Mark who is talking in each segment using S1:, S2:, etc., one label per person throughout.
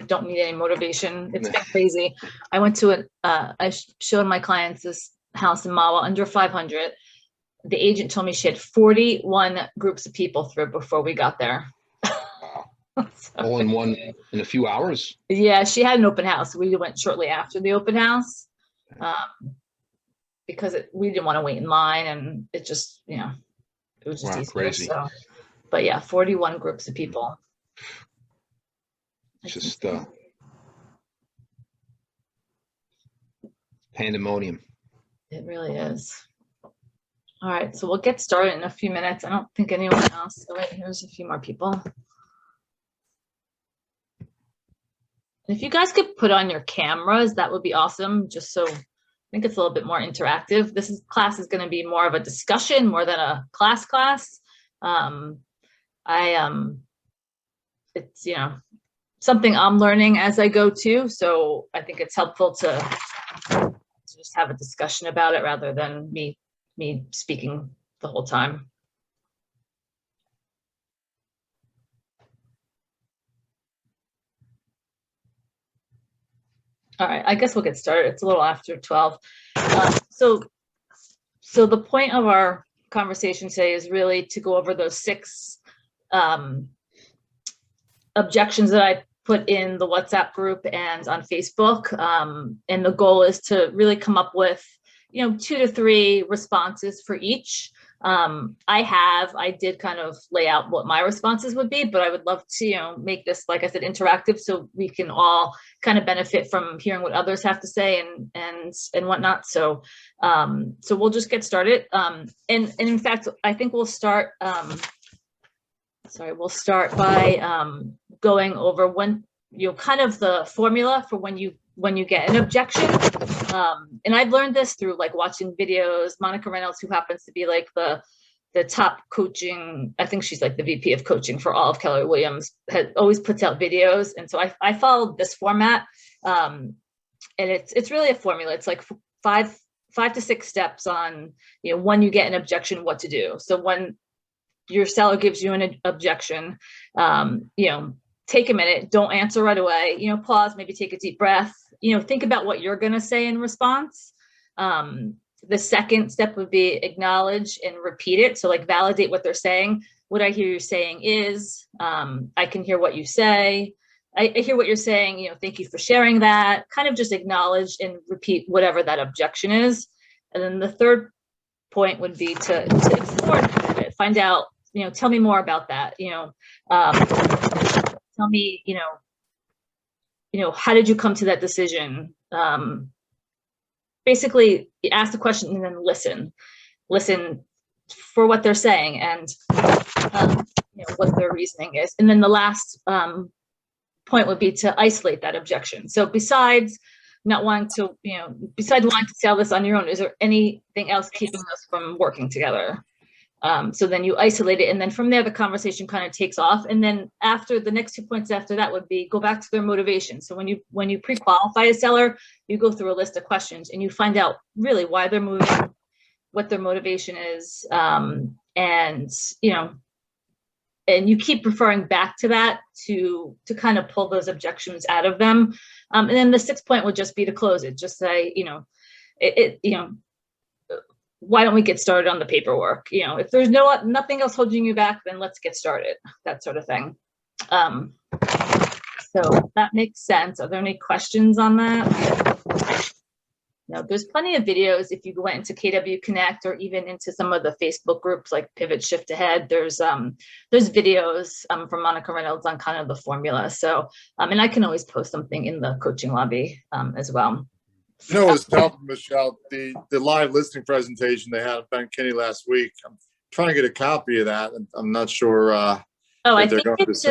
S1: don't need any motivation. It's been crazy. I went to I showed my clients this house in Mawa under 500. The agent told me she had 41 groups of people through before we got there.
S2: All in a few hours?
S1: Yeah, she had an open house. We went shortly after the open house because we didn't want to wait in line, and it just, it was just easier.
S2: Crazy.
S1: So, but yeah, 41 groups of people.
S2: Just pandemonium.
S1: It really is. All right, so we'll get started in a few minutes. I don't think anyone else. Oh, wait, here's a few more people. If you guys could put on your cameras, that would be awesome. Just so I think it's a little bit more interactive. Class is going to be more of a discussion more than a class. It's something I'm learning as I go too. So I think it's helpful to just have a discussion about it rather than me speaking the whole time. All right, I guess we'll get started. It's a little after 12. So the point of our conversation today is really to go over those 6 objections that I put in the WhatsApp group and on Facebook. And the goal is to really come up with, 2 to 3 responses for each. I did kind of lay out what my responses would be, but I would love to, make this, like I said, interactive, so we can all kind of benefit from hearing what others have to say and whatnot. So we'll just get started. And in fact, I think we'll start. We'll start by going over kind of the formula for when you get an objection. And I've learned this through like watching videos. Monica Reynolds, who happens to be like the top coaching, I think she's like the VP of coaching for all of Keller Williams, always puts out videos. And so I followed this format. And it's really a formula. It's like 5 to 6 steps on, when you get an objection, what to do. So when your seller gives you an objection, take a minute, don't answer right away, pause, maybe take a deep breath, think about what you're going to say in response. The second step would be acknowledge and repeat it. So like validate what they're saying. What I hear you saying is, I can hear what you say. I hear what you're saying, thank you for sharing that. Kind of just acknowledge and repeat whatever that objection is. And then the third point would be to explore it, find out, tell me more about that. Tell me, how did you come to that decision? Basically ask the question and then listen for what they're saying and what their reasoning is. And then the last point would be to isolate that objection. So besides wanting to sell this on your own, is there anything else keeping us from working together? So then you isolate it, and then from there the conversation kind of takes off. And then after the next 2 points after that would be go back to their motivation. So when you pre-qualify a seller, you go through a list of questions and you find out really why they're moving, what their motivation is, and you keep referring back to that to kind of pull those objections out of them. And then the 6th point would just be to close it. Just say, why don't we get started on the paperwork? If there's nothing else holding you back, then let's get started, that sort of thing. So that makes sense. Are there any questions on that? No, there's plenty of videos. If you went into KW Connect or even into some of the Facebook groups like Pivot Shift Ahead, there's videos from Monica Reynolds on kind of the formula. So, and I can always post something in the coaching lobby as well.
S3: It was helping, Michele, the live listing presentation they had at Ben Kinney last week. I'm trying to get a copy of that, and I'm not sure. I think it's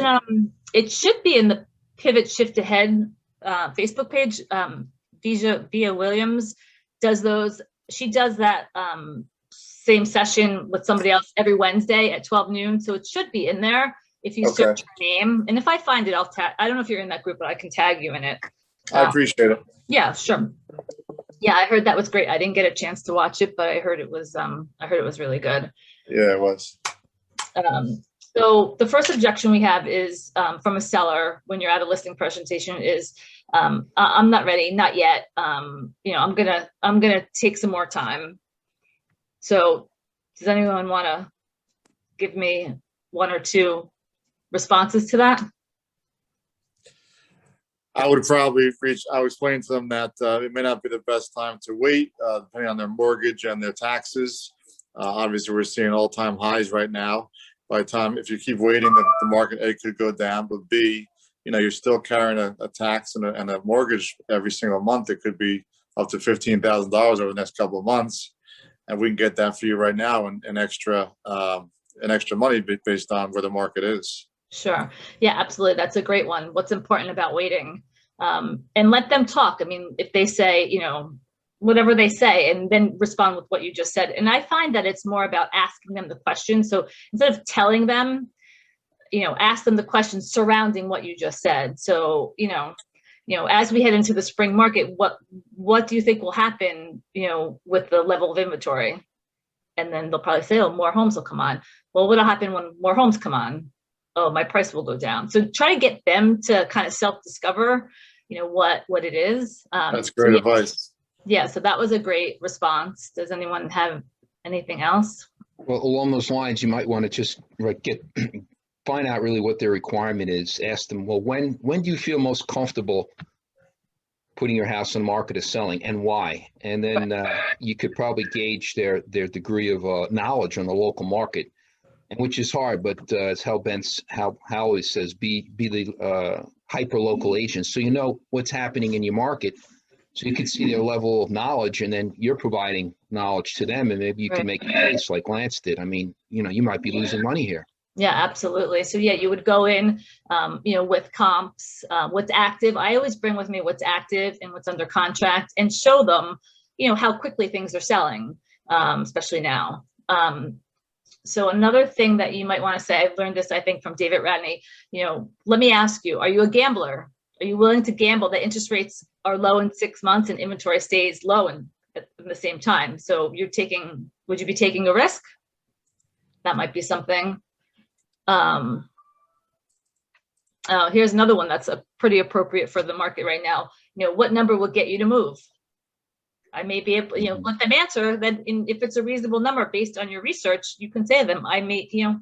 S1: it should be in the Pivot Shift Ahead Facebook page. Via Williams does those. She does that same session with somebody else every Wednesday at 12 noon. So it should be in there if you search your name. And if I find it, I'll tag. I don't know if you're in that group, but I can tag you in it.
S3: I appreciate it.
S1: Yeah, sure. Yeah, I heard that was great. I didn't get a chance to watch it, but I heard it was really good.
S3: Yeah, it was.
S1: So the first objection we have is from a seller when you're at a listing presentation is, I'm not ready, not yet. You know, I'm gonna take some more time. So does anyone want to give me one or two responses to that?
S3: I would probably I would explain to them that it may not be the best time to wait, depending on their mortgage and their taxes. Obviously, we're seeing all-time highs right now. By the time, if you keep waiting, the market A could go down, but B, you know, you're still carrying a tax and a mortgage every single month. It could be up to $15,000 over the next couple of months, and we can get that for you right now, and an extra money based on where the market is.
S1: Sure. Yeah, absolutely. That's a great one. What's important about waiting, and let them talk. I mean, if they say, you know, whatever they say, and then respond with what you just said. And I find that it's more about asking them the question. So instead of telling them, you know, ask them the questions surrounding what you just said. So, you know, as we head into the spring market, what do you think will happen, you know, with the level of inventory? And then they'll probably say, oh, more homes will come on. Well, what'll happen when more homes come on? Oh, my price will go down. So try to get them to kind of self-discover, you know, what it is.
S3: That's great advice.
S1: Yeah, so that was a great response. Does anyone have anything else?
S2: Well, along those lines, you might want to just find out really what their requirement is. Ask them, well, when do you feel most comfortable putting your house on the market or selling, and why? And then you could probably gauge their degree of knowledge on the local market. And which is hard, but as Hal always says, be the hyper local agent, so you know what's happening in your market, so you can see their level of knowledge, and then you're providing knowledge to them, and maybe you can make a case like Lance did. I mean, you know, you might be losing money here.
S1: Yeah, absolutely. So yeah, you would go in, you know, with comps, what's active. I always bring with me what's active and what's under contract, and show them, you know, how quickly things are selling, especially now. So another thing that you might want to say, I've learned this, I think, from David Radney, you know, let me ask you, are you a gambler? Are you willing to gamble that interest rates are low in 6 months and inventory stays low at the same time? So would you be taking a risk? That might be something. Here's another one that's pretty appropriate for the market right now. You know, what number will get you to move? I may be able, you know, let them answer that. If it's a reasonable number based on your research, you can say to them, I may, you know,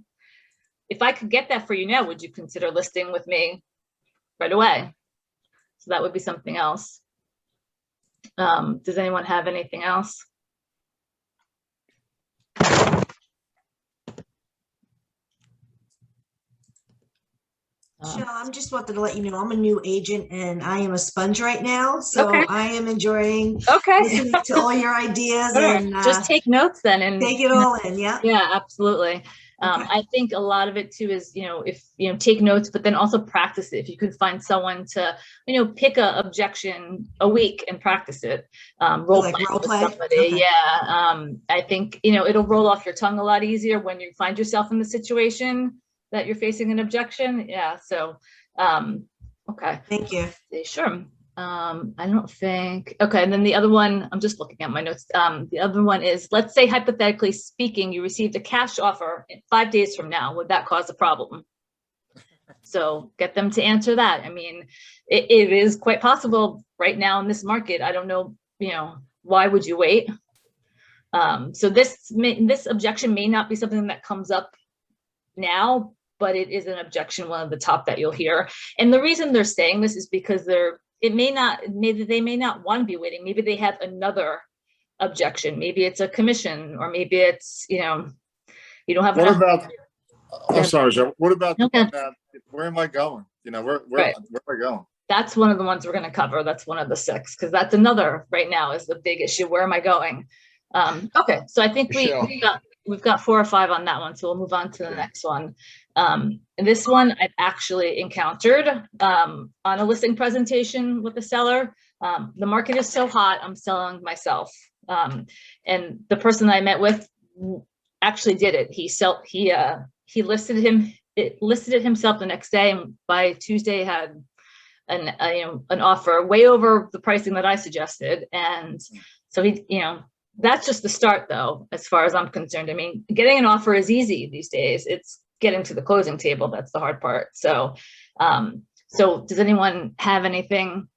S1: if I could get that for you now, would you consider listing with me right away? So that would be something else. Does anyone have anything else?
S4: Michele, I'm just wanted to let you know I'm a new agent and I am a sponge right now. So
S1: Okay.
S4: I am enjoying listening to all your ideas and
S1: just take notes then and
S4: take it all in. Yeah.
S1: Yeah, absolutely. I think a lot of it too is, you know, if, you know, take notes, but then also practice it. If you could find someone to, you know, pick a objection a week and practice it, role play with somebody. Okay. Yeah. I think, you know, it'll roll off your tongue a lot easier when you find yourself in the situation that you're facing an objection. Yeah. So, okay.
S4: Thank you.
S1: Sure. I don't think, okay. And then the other one, I'm just looking at my notes. The other one is, let's say hypothetically speaking, you received a cash offer 5 days from now. Would that cause a problem? So get them to answer that. I mean, it is quite possible right now in this market. I don't know, you know, why would you wait? So this objection may not be something that comes up now, but it is an objection, one of the top that you'll hear. And the reason they're saying this is because they may not want to be waiting. Maybe they have another objection. Maybe it's a commission, or maybe it's, you know, you don't have.
S3: What about? I'm sorry, Joe. What about the one that? Where am I going? You know, where am I going? That's
S1: one of the ones we're going to cover. That's one of the 6, because that's another right now is the big issue. Where am I going? Okay, so I think we've got 4 or 5 on that one. So we'll move on to the next one. And this one I've actually encountered on a listing presentation with a seller. The market is so hot, I'm selling myself. And the person I met with actually did it. He listed it himself the next day, and by Tuesday had an offer way over the pricing that I suggested. And so he, you know, that's just the start though, as far as I'm concerned. I mean, getting an offer is easy these days. getting to the closing table, that's the hard part. So, so does anyone have anything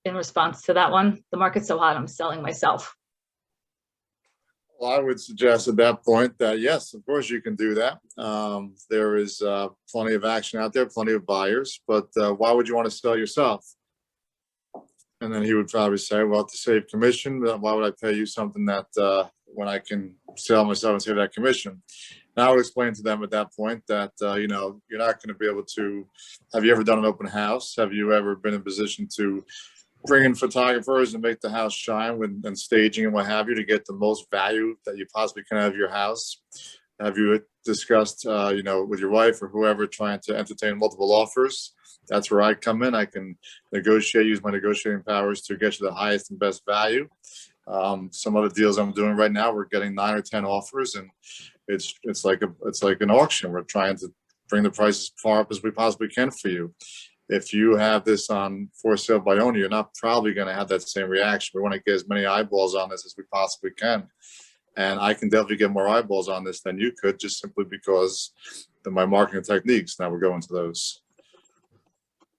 S1: in response to that one? The market's so hot, I'm selling myself.
S3: Well, I would suggest at that point that, yes, of course you can do that. There is plenty of action out there, plenty of buyers, but why would you want to sell yourself? And then he would probably say, well, to save commission, why would I pay you something that when I can sell myself and save that commission? And I would explain to them at that point that, you know, you're not going to be able to, have you ever done an open house? Have you ever been in a position to bring in photographers and make the house shine and staging and what have you to get the most value that you possibly can out of your house? Have you discussed, you know, with your wife or whoever trying to entertain multiple offers? That's where I come in. I can negotiate, use my negotiating powers to get you the highest and best value. Some other deals I'm doing right now, we're getting 9 or 10 offers, and it's like an auction. We're trying to bring the prices far up as we possibly can for you. If you have this on for sale by owner, you're not probably going to have that same reaction. We want to get as many eyeballs on this as we possibly can. And I can definitely get more eyeballs on this than you could, just simply because of my marketing techniques. Now we'll go into those.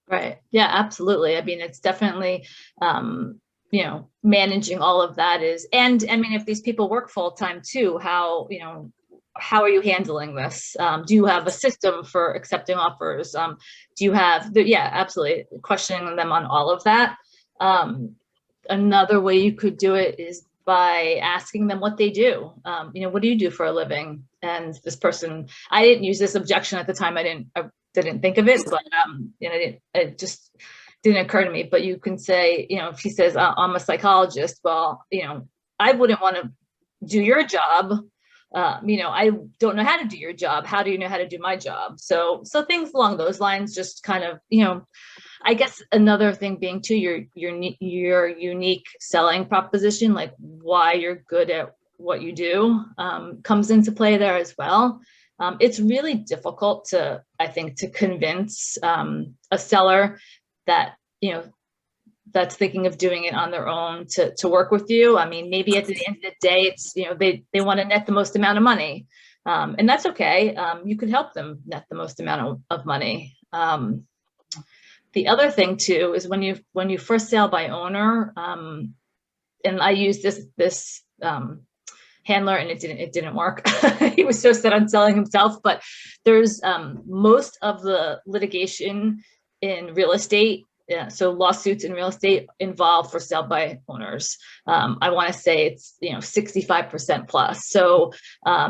S1: Right. Yeah, absolutely. I mean, it's definitely, you know, managing all of that is, and I mean, if these people work full time too, how, you know, how are you handling this? Do you have a system for accepting offers? Do you have, yeah, absolutely. Questioning them on all of that. Another way you could do it is by asking them what they do. You know, what do you do for a living? And this person, I didn't use this objection at the time. I didn't think of it, but you know, it just didn't occur to me. But you can say, you know, if he says, I'm a psychologist, well, you know, I wouldn't want to do your job. You know, I don't know how to do your job. How do you know how to do my job? So things along those lines, just kind of, you know, I guess another thing being too, your unique selling proposition, like why you're good at what you do, comes into play there as well. It's really difficult to, I think, to convince a seller that, you know, that's thinking of doing it on their own to work with you. I mean, maybe at the end of the day, it's, you know, they want to net the most amount of money, and that's okay. You could help them net the most amount of money. The other thing too is when you first sell by owner, and I used this handler and it didn't work. He was so set on selling himself, but there's most of the litigation in real estate. Yeah, so lawsuits in real estate involve for sale by owners. I want to say it's, you know, 65% plus. So,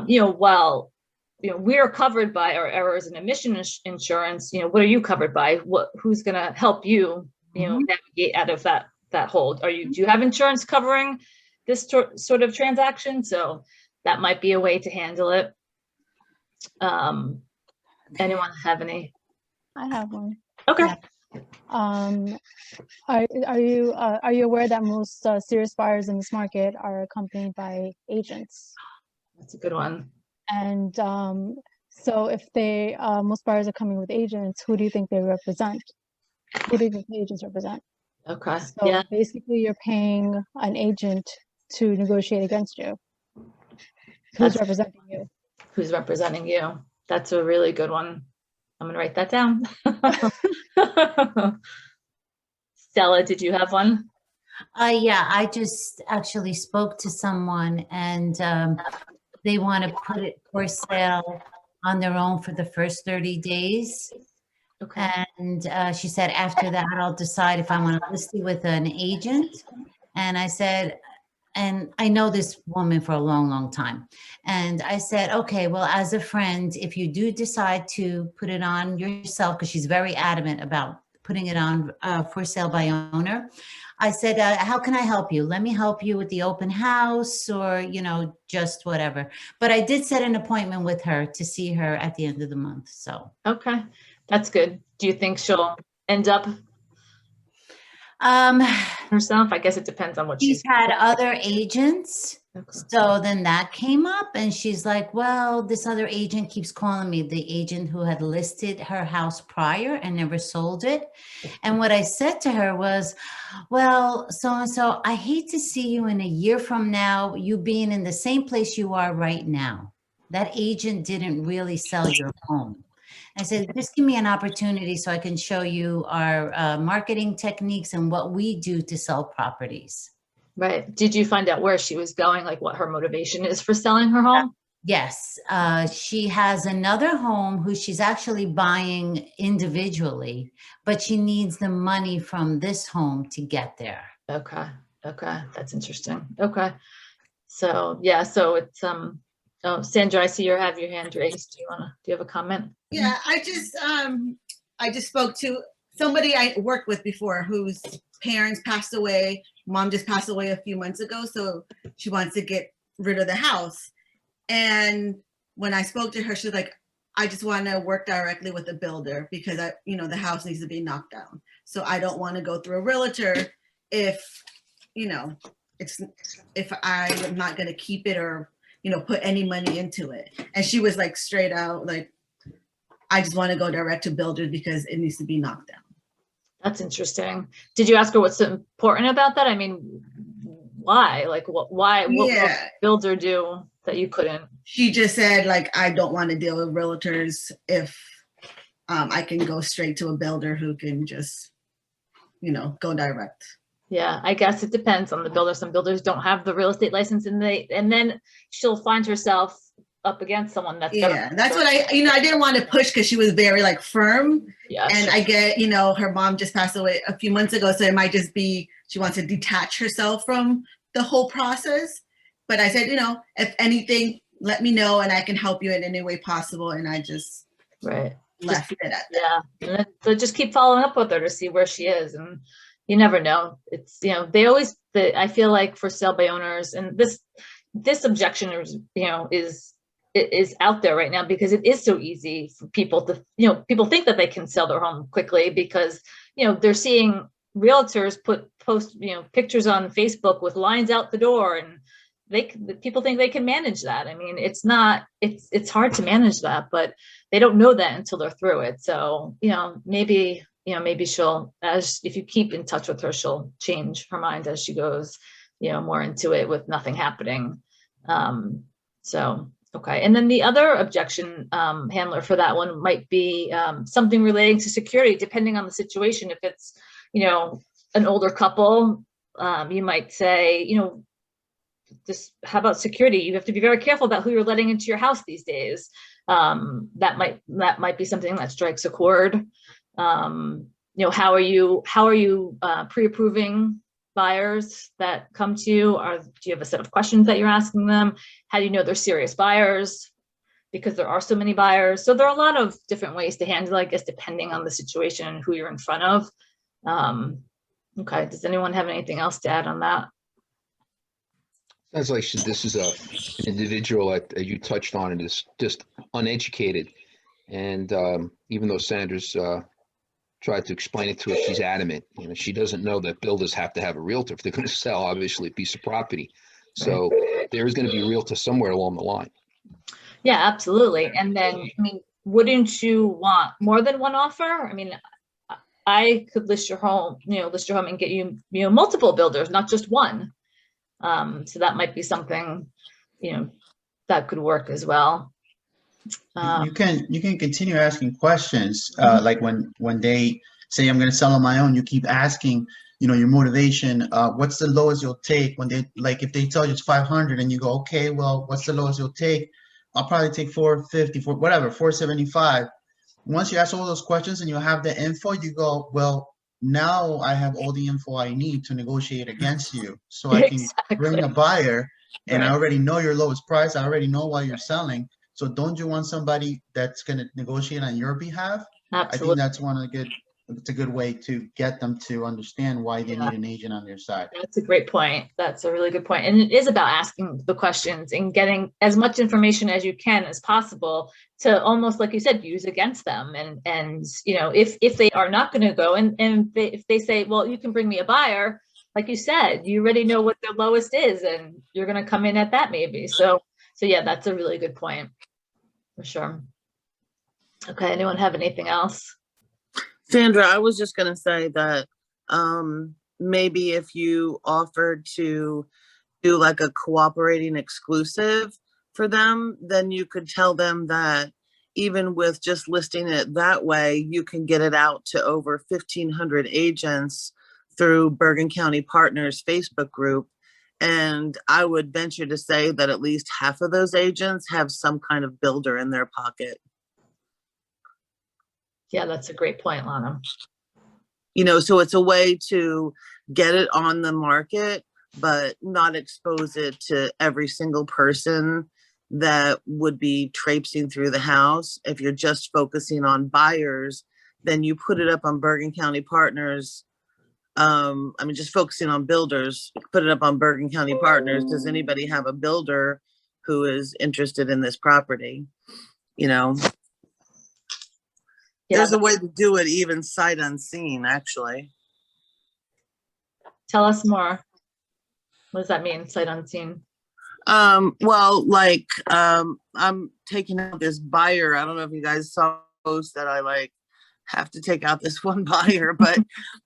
S1: you know, while, you know, we are covered by our errors and omission insurance, you know, what are you covered by? Who's going to help you, you know, navigate out of that hold? Do you have insurance covering this sort of transaction? So that might be a way to handle it. Anyone have any?
S5: I have one.
S1: Okay.
S5: Yeah. Are you aware that most serious buyers in this market are accompanied by agents?
S1: That's a good one.
S5: And so if they most buyers are coming with agents, who do you think they represent? Who do you think the agents represent?
S1: Okay.
S5: So
S1: yeah.
S5: basically you're paying an agent to negotiate against you. Who's representing you? Who's
S1: representing you? That's a really good one. I'm gonna write that down. Stella, did you have one?
S6: Yeah, I just actually spoke to someone and they want to put it for sale on their own for the first 30 days.
S1: Okay.
S6: And she said, after that, I'll decide if I want to list it with an agent. And I said, and I know this woman for a long, long time. And I said, okay, well, as a friend, if you do decide to put it on yourself, because she's very adamant about putting it on for sale by owner, I said, how can I help you? Let me help you with the open house or, you know, just whatever. But I did set an appointment with her to see her at the end of the month. So.
S1: Okay, that's good. Do you think she'll end up herself? I guess it depends on what
S6: she's had other agents.
S1: Okay.
S6: So then that came up and she's like, well, this other agent keeps calling me, the agent who had listed her house prior and never sold it. And what I said to her was, well, so-and-so, I hate to see you in a year from now, you being in the same place you are right now. that agent didn't really sell your home. I said, just give me an opportunity so I can show you our marketing techniques and what we do to sell properties.
S1: Right. Did you find out where she was going, like what her motivation is for selling her home?
S6: Yes, she has another home who she's actually buying individually, but she needs the money from this home to get there.
S1: Okay. Okay. That's interesting. Okay. So yeah, so it's oh, Sandra, I see you have your hand raised. Do you have a comment?
S7: Yeah, I just spoke to somebody I worked with before whose parents passed away. Mom just passed away a few months ago, so she wants to get rid of the house. And when I spoke to her, she's like, I just want to work directly with the builder because the house needs to be knocked down. So I don't want to go through a realtor if I am not going to keep it or, put any money into it. And she was like straight out, like, I just want to go direct to builders because it needs to be knocked down.
S1: That's interesting. Did you ask her what's so important about that? I mean, why? Like, why? What will builder do that you couldn't?
S7: She just said, like, I don't want to deal with realtors if I can go straight to a builder who can just, go direct.
S1: Yeah, I guess it depends on the builder. Some builders don't have the real estate license, and then she'll find herself up against someone that's
S7: that's what I didn't want to push because she was very like firm.
S1: Yeah,
S7: and sure. I get, her mom just passed away a few months ago, so it might just be she wants to detach herself from the whole process. But I said, if anything, let me know and I can help you in any way possible. And I just left it at that.
S1: Yeah, so just keep following up with her to see where she is, and you never know. It's I feel like for sale by owners, and this objection is out there right now because it is so easy for people to, people think that they can sell their home quickly because, they're seeing realtors post pictures on Facebook with lines out the door, and people think they can manage that. I mean, it's hard to manage that, but they don't know that until they're through it. So, maybe she'll, if you keep in touch with her, she'll change her mind as she goes, more into it with nothing happening. So, okay. And then the other objection handler for that one might be something relating to security, depending on the situation. If it's, an older couple, you might say, how about security? You have to be very careful about who you're letting into your house these days. That might be something that strikes a chord. How are you pre-approving buyers that come to you? Do you have a set of questions that you're asking them? How do you know they're serious buyers? Because there are so many buyers. So there are a lot of different ways to handle it, I guess, depending on the situation and who you're in front of. Okay, does anyone have anything else to add on that?
S2: Sounds like this is an individual that you touched on and is just uneducated. And even though Sandra's tried to explain it to her, she's adamant. She doesn't know that builders have to have a realtor if they're going to sell, obviously, a piece of property. So there is going to be a realtor somewhere along the line. Yeah,
S1: absolutely. And then, I mean, wouldn't you want more than one offer? I mean, I could list your home and get you, multiple builders, not just one. So that might be something, that could work as well.
S8: You can continue asking questions, like when they say, I'm going to sell on my own, you keep asking, your motivation, what's the lowest you'll take when if they tell you it's 500 and you go, okay, well, what's the lowest you'll take? I'll probably take 450 for whatever, 475. Once you ask all those questions and you have the info, you go, well, now I have all the info I need to negotiate against you. So I can bring a buyer and I already know your lowest price. I already know why you're selling. So don't you want somebody that's going to negotiate on your behalf?
S1: Absolutely.
S8: I think it's a good way to get them to understand why they need an agent on their side.
S1: That's a great point. That's a really good point. And it is about asking the questions and getting as much information as you can as possible to almost, like you said, use against them. And if they are not going to go and if they say, well, you can bring me a buyer, like you said, you already know what their lowest is and you're going to come in at that maybe. So yeah, that's a really good point for sure. Okay. Anyone have anything else?
S9: Sandra, I was just going to say that maybe if you offered to do like a cooperating exclusive for them, then you could tell them that even with just listing it that way, you can get it out to over 1,500 agents through Bergen County Partners Facebook group. And I would venture to say that at least half of those agents have some kind of builder in their pocket.
S1: Yeah, that's a great point, Lana.
S9: You know, so it's a way to get it on the market, but not expose it to every single person that would be traipsing through the house. If you're just focusing on buyers, then you put it up on Bergen County Partners. Just focusing on builders, put it up on Bergen County Partners. Does anybody have a builder who is interested in this property? You know, there's a way to do it even sight unseen, actually.
S1: Tell us more. What does that mean, sight unseen?
S9: Well, like, I'm taking out this buyer. I don't know if you guys saw the post that I like have to take out this one buyer, but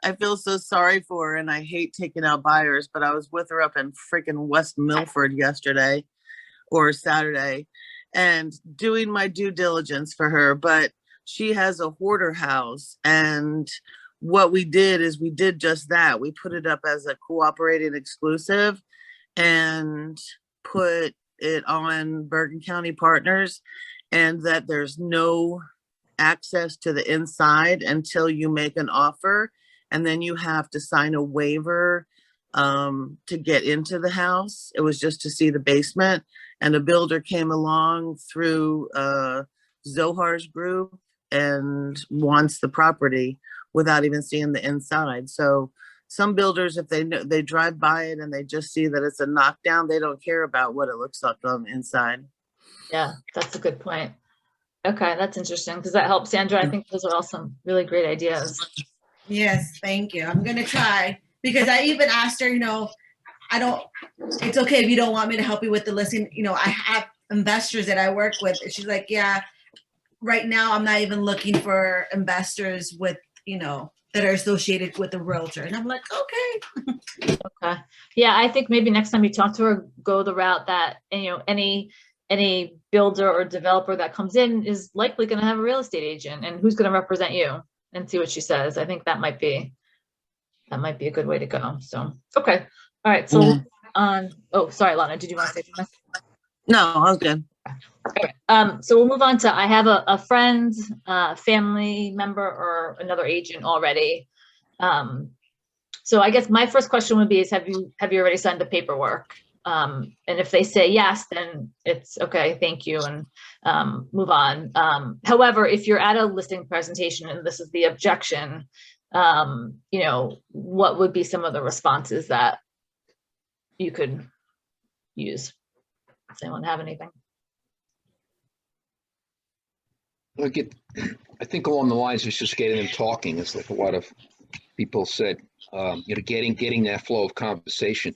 S9: I feel so sorry for her and I hate taking out buyers, but I was with her up in freaking West Milford yesterday or Saturday and doing my due diligence for her, but she has a hoarder house. And what we did is we did just that. We put it up as a cooperating exclusive and put it on Bergen County Partners, and that there's no access to the inside until you make an offer, and then you have to sign a waiver to get into the house. It was just to see the basement, and a builder came along through Zohar's group and wants the property without even seeing the inside. So some builders, if they drive by it and they just see that it's a knockdown, they don't care about what it looks like on the inside.
S1: Yeah, that's a good point. Okay, that's interesting because that helps, Sandra. I think those are all some really great ideas.
S7: Yes, thank you. I'm gonna try, because I even asked her, it's okay if you don't want me to help you with the listing. I have investors that I work with. She's like, yeah, right now I'm not even looking for investors with, that are associated with the realtor. And I'm like, okay.
S1: Okay. Yeah, I think maybe next time you talk to her, go the route that, any builder or developer that comes in is likely going to have a real estate agent, and who's going to represent you, and see what she says. I think that might be a good way to go. So, okay. All right. So oh, sorry, Lana, did you want to say something?
S9: No, I was good.
S1: Okay. So we'll move on to, I have a friend, family member, or another agent already. So I guess my first question would be is, have you already signed the paperwork? And if they say yes, then it's okay, thank you, and move on. However, if you're at a listing presentation and this is the objection, what would be some of the responses that you could use? Does anyone have anything?
S2: I think along the lines of just getting them talking. It's like a lot of people said, getting that flow of conversation.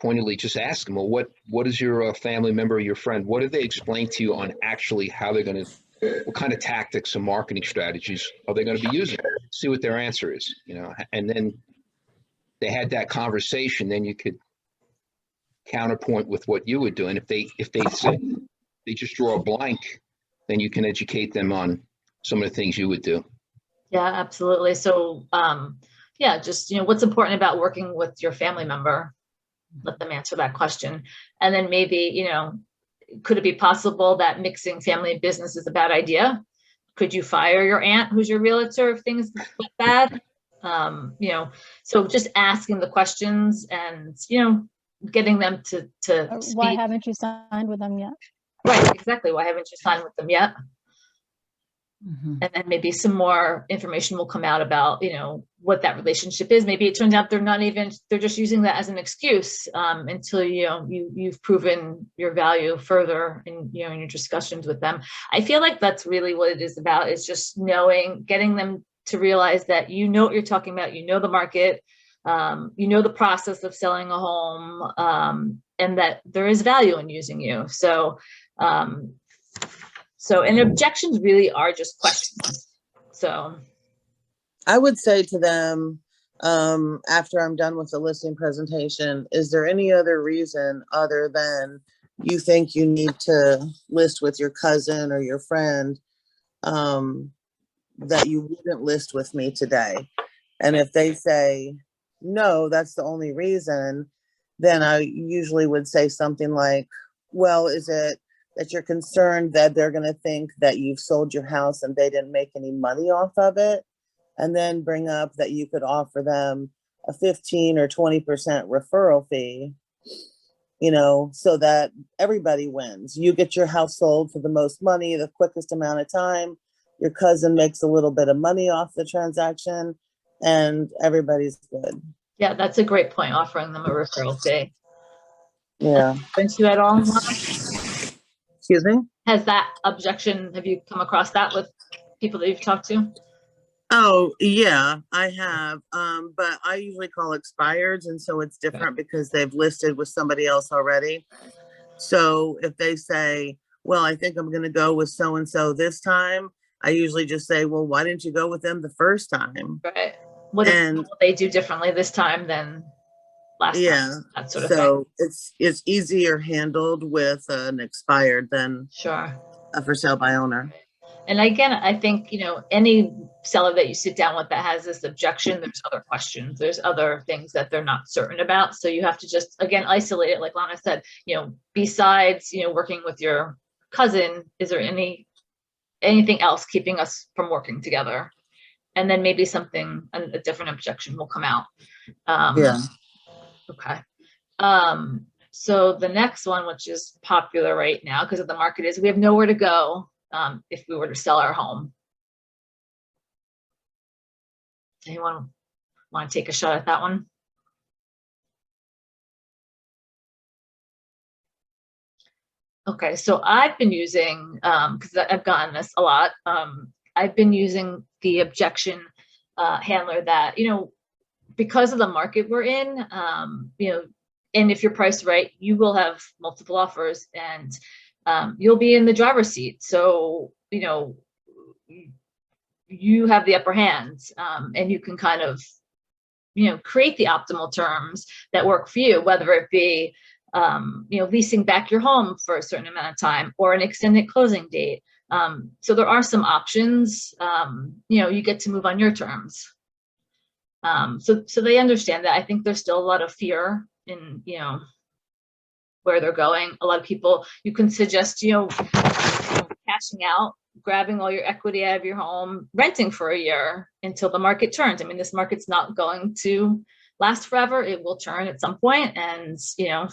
S2: Pointedly just ask them, well, what is your family member or your friend, what do they explain to you on actually how they're going to, what kind of tactics and marketing strategies are they going to be using? See what their answer is, and then they had that conversation, then you could counterpoint with what you would do. And if they say they just draw a blank, then you can educate them on some of the things you would do.
S1: Yeah, absolutely. So, just, what's important about working with your family member? Let them answer that question. And then maybe, could it be possible that mixing family and business is a bad idea? Could you fire your aunt who's your realtor if things look bad? So just asking the questions and, getting them to speak.
S5: Why haven't you signed with them yet?
S1: Right, exactly. Why haven't you signed with them yet?
S6: Mm-hmm.
S1: And then maybe some more information will come out about, what that relationship is. Maybe it turns out they're just using that as an excuse until, you've proven your value further in your discussions with them. I feel like that's really what it is about, is just getting them to realize that what you're talking about, the market, the process of selling a home, and that there is value in using you. So, and objections really are just questions. So
S9: I would say to them, after I'm done with the listing presentation, is there any other reason other than you think you need to list with your cousin or your friend, that you wouldn't list with me today. And if they say, no, that's the only reason, then I usually would say something like, well, is it that you're concerned that they're going to think that you've sold your house and they didn't make any money off of it? And then bring up that you could offer them a 15 or 20% referral fee, you know, so that everybody wins. You get your house sold for the most money, the quickest amount of time. Your cousin makes a little bit of money off the transaction, and everybody's good.
S1: Yeah, that's a great point, offering them a referral fee.
S9: Yeah.
S1: Thanks you at all.
S9: Excuse me?
S1: Has that objection, have you come across that with people that you've talked to?
S9: Oh, yeah, I have. But I usually call expireds, and so it's different because they've listed with somebody else already. So if they say, well, I think I'm going to go with so-and-so this time, I usually just say, well, why didn't you go with them the first time?
S1: Right. What will they do differently this time than last time? That sort of thing.
S9: So it's easier handled with an expired thanUre. a for sale by owner.
S1: And again, I think, you know, any seller that you sit down with that has this objection, there's other questions, there's other things that they're not certain about. So you have to just, again, isolate it. Like Lana said, you know, besides, you know, working with your cousin, is there anything else keeping us from working together? And then maybe something, a different objection will come out.
S9: Yeah.
S1: Okay. So the next one, which is popular right now because of the market, is we have nowhere to go if we were to sell our home. Anyone want to take a shot at that one? Okay, so I've been using, because I've gotten this a lot, I've been using the objection handler that, you know, because of the market we're in, you know, and if you're priced right, you will have multiple offers and you'll be in the driver's seat. So, you know, you have the upper hand and you can kind of, you know, create the optimal terms that work for you, whether it be, you know, leasing back your home for a certain amount of time or an extended closing date. So there are some options, you know, you get to move on your terms. So they understand that. I think there's still a lot of fear in, you know, where they're going. A lot of people, you can suggest, you know, cashing out, grabbing all your equity out of your home, renting for a year until the market turns. I mean, this market's not going to last forever. It will turn at some point, and, you know,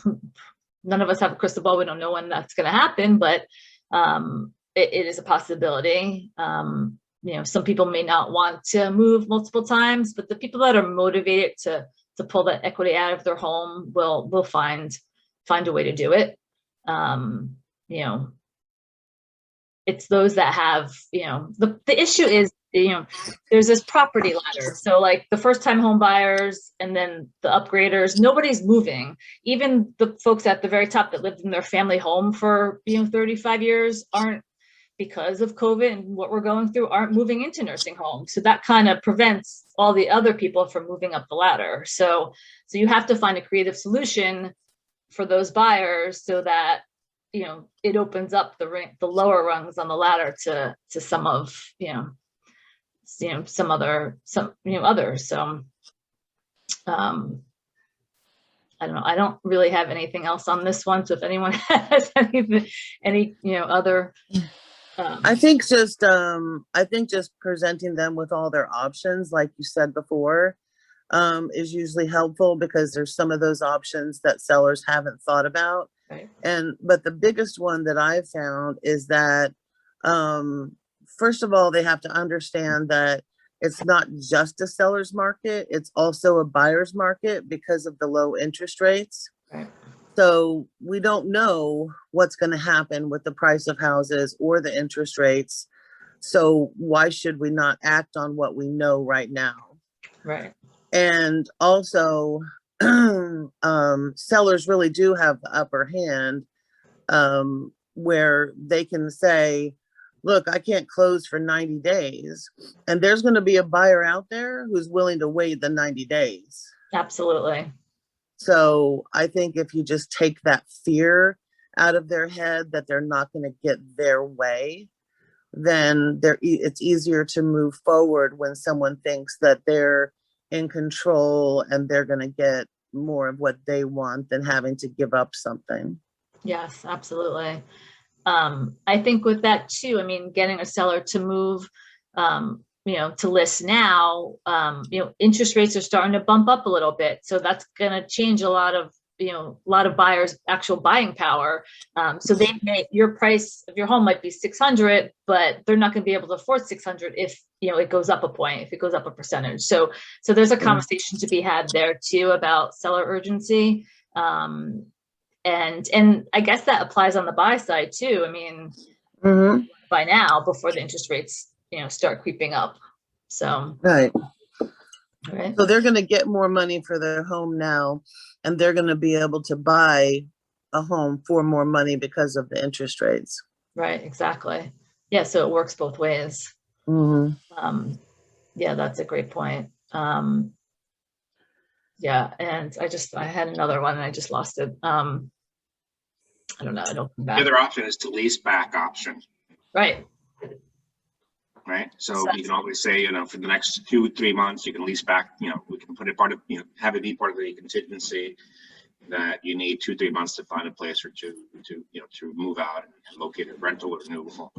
S1: none of us have a crystal ball. We don't know when that's going to happen, but it is a possibility. You know, some people may not want to move multiple times, but the people that are motivated to pull that equity out of their home will find a way to do it. You know, it's those that have, you know, the issue is, you know, there's this property ladder. So like the first time home buyers and then the upgraders, nobody's moving. Even the folks at the very top that lived in their family home for, you know, 35 years aren't, because of COVID and what we're going through, aren't moving into nursing homes. So that kind of prevents all the other people from moving up the ladder. So you have to find a creative solution for those buyers so that, you know, it opens up the lower rungs on the ladder to some of, you know, some others. So I don't know. I don't really have anything else on this one. So if anyone has any, you know, other.
S9: I think just presenting them with all their options, like you said before, is usually helpful because there's some of those options that sellers haven't thought about.
S1: Right.
S9: But the biggest one that I've found is that, first of all, they have to understand that it's not just a seller's market, it's also a buyer's market because of the low interest rates.
S1: Right.
S9: So we don't know what's going to happen with the price of houses or the interest rates. So why should we not act on what we know right now?
S1: Right.
S9: And also, sellers really do have the upper hand, where they can say, look, I can't close for 90 days. And there's going to be a buyer out there who's willing to wait the 90 days.
S1: Absolutely.
S9: So I think if you just take that fear out of their head that they're not going to get their way, then it's easier to move forward when someone thinks that they're in control and they're going to get more of what they want than having to give up something.
S1: Yes, absolutely. I think with that too, I mean, getting a seller to move, to list now, interest rates are starting to bump up a little bit. So that's going to change a lot of buyers' actual buying power. So your price of your home might be 600, but they're not going to be able to afford 600 if, it goes up a point, if it goes up a percentage. So there's a conversation to be had there too about seller urgency. And I guess that applies on the buy side too. I mean, by now, before the interest rates, start creeping up. So,
S9: right.
S1: Right.
S9: So they're going to get more money for their home now, and they're going to be able to buy a home for more money because of the interest rates.
S1: Right. Exactly. Yeah. So it works both ways. Yeah, that's a great point. Yeah. And I had another one and I just lost it. I don't know. I don't come back.
S10: The other option is to lease back option.
S1: Right.
S10: Right. So you can always say, for the next 2-3 months, you can lease back, we can put it part of, have it be part of the contingency that you need 2-3 months to find a place or to move out and locate a rental or new home.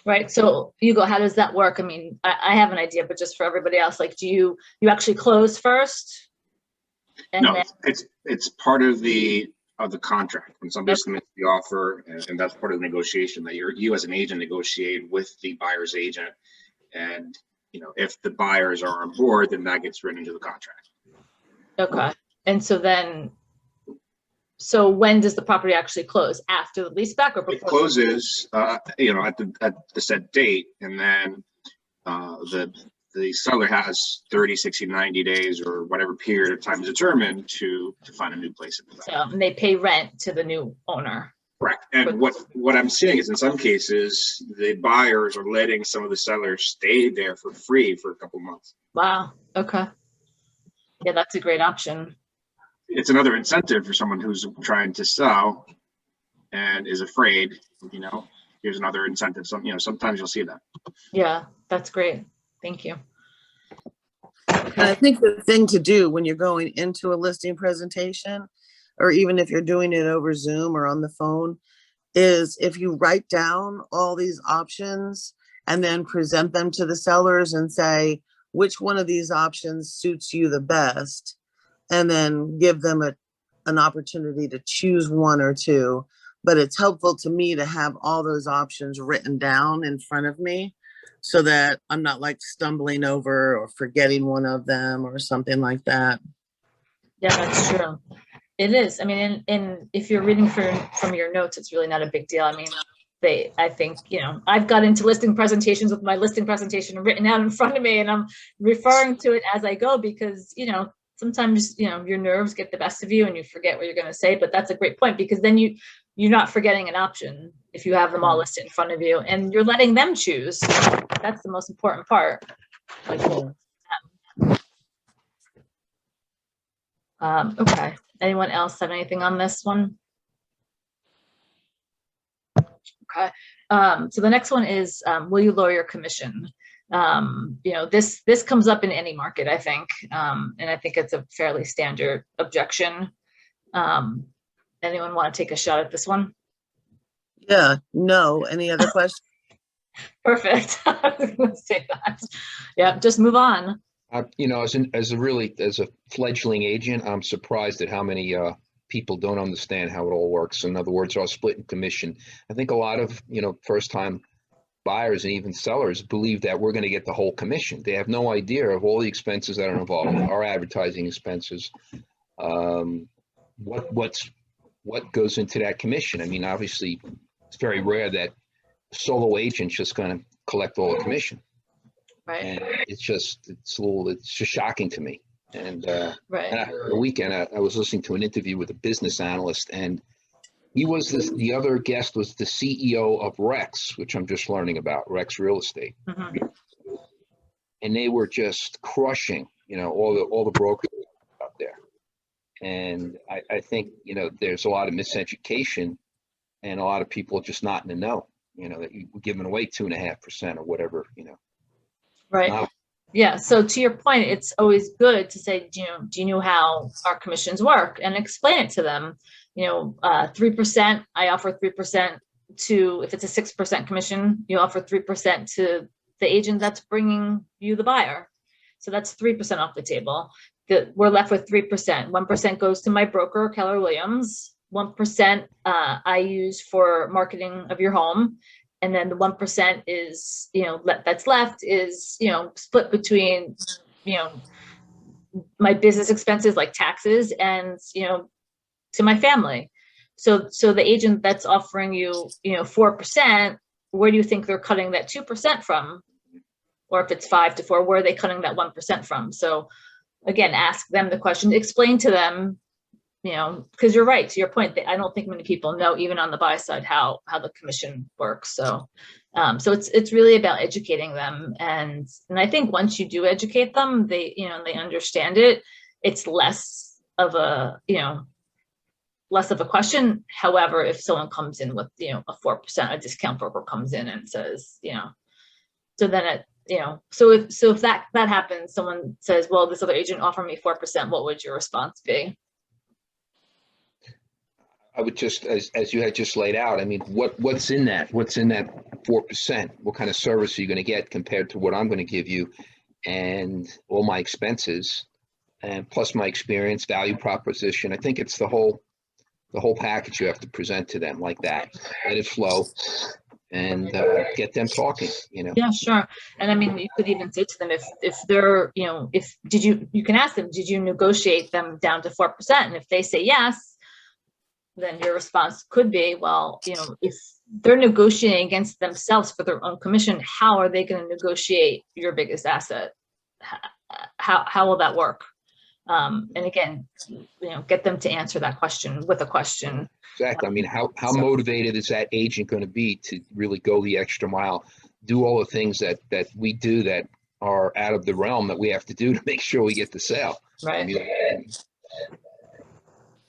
S1: Right. So Hugo, how does that work? I mean, I have an idea, but just for everybody else, like, do you actually close first?
S10: No, it's part of the contract. When somebody submits the offer, and that's part of the negotiation that you as an agent negotiate with the buyer's agent. And, if the buyers are on board, then that gets written into the contract. Okay. And
S1: so when does the property actually close? After the lease back or before?
S10: It closes, at the set date, and then the seller has 30, 60, 90 days or whatever period of time is determined to find a new place.
S1: And they pay rent to the new owner.
S10: Correct. And what I'm seeing is in some cases, the buyers are letting some of the sellers stay there for free for a couple months.
S1: Wow. Okay. Yeah, that's a great option.
S10: It's another incentive for someone who's trying to sell and is afraid, here's another incentive. Sometimes you'll see that.
S1: Yeah, that's great. Thank you.
S9: And I think the thing to do when you're going into a listing presentation, or even if you're doing it over Zoom or on the phone, is if you write down all these options and then present them to the sellers and say, which one of these options suits you the best, and then give them an opportunity to choose one or two. But it's helpful to me to have all those options written down in front of me so that I'm not like stumbling over or forgetting one of them or something like that.
S1: Yeah, that's true. It is. I mean, and if you're reading from your notes, it's really not a big deal. I mean, I think, I've got into listing presentations with my listing presentation written out in front of me, and I'm referring to it as I go because, sometimes, your nerves get the best of you and you forget what you're going to say. But that's a great point, because then you're not forgetting an option if you have them all listed in front of you and you're letting them choose. That's the most important part. Okay. Anyone else have anything on this one? Okay. So the next one is, will you lower your commission? This comes up in any market, I think. And I think it's a fairly standard objection. Anyone want to take a shot at this one?
S9: Yeah, no. Any other questions?
S1: Perfect. I was going to say that. Yeah, just move on.
S2: As a fledgling agent, I'm surprised at how many people don't understand how it all works. In other words, our splitting commission. I think a lot of first-time buyers and even sellers believe that we're going to get the whole commission. They have no idea of all the expenses that are involved, our advertising expenses, what goes into that commission. I mean, obviously, it's very rare that a solo agent's just going to collect all the commission.
S1: Right.
S2: And it's just shocking to me. And
S1: right.
S2: And the weekend, I was listening to an interview with a business analyst, and he was the other guest was the CEO of Rex, which I'm just learning about, Rex Real Estate.
S1: Mm-hmm.
S2: And they were just crushing, all the brokers out there. And I think, there's a lot of miseducation And a lot of people are just not in the know, that you're giving away 2.5% or whatever,
S1: Right.
S2: Wow.
S1: Yeah. So to your point, it's always good to say, do you know how our commissions work, and explain it to them. 3%, I offer 3% to, if it's a 6% commission, you offer 3% to the agent that's bringing you the buyer. So that's 3% off the table. We're left with 3%. 1% goes to my broker, Keller Williams. 1% I use for marketing of your home. And then the 1% is, that's left is, split between, my business expenses like taxes and, to my family. So the agent that's offering you, 4%, where do you think they're cutting that 2% from? Or if it's 5 to 4, where are they cutting that 1% from? So again, ask them the question, explain to them, because you're right, to your point, I don't think many people know, even on the buy side, how the commission works. So it's really about educating them. And I think once you do educate them, they understand it. It's less of a question. However, if someone comes in with, a 4%, a discount broker comes in and says, so then so if that happens, someone says, well, this other agent offered me 4%, what would your response be?
S2: I would just, as you had just laid out, I mean, what's in that 4%? What kind of service are you going to get compared to what I'm going to give you, and all my expenses, and plus my experience, value proposition. I think it's the whole package you have to present to them like that. Let it flow, and get them talking.
S1: Yeah, sure. And I mean, you could even say to them, if they're, you can ask them, did you negotiate them down to 4%? And if they say yes, then your response could be, well, if they're negotiating against themselves for their own commission, how are they going to negotiate your biggest asset? How will that work? And again, get them to answer that question with a question.
S2: Exactly. I mean, how motivated is that agent going to be to really go the extra mile, do all the things that we do that are out of the realm that we have to do to make sure we get the sale?
S1: Right.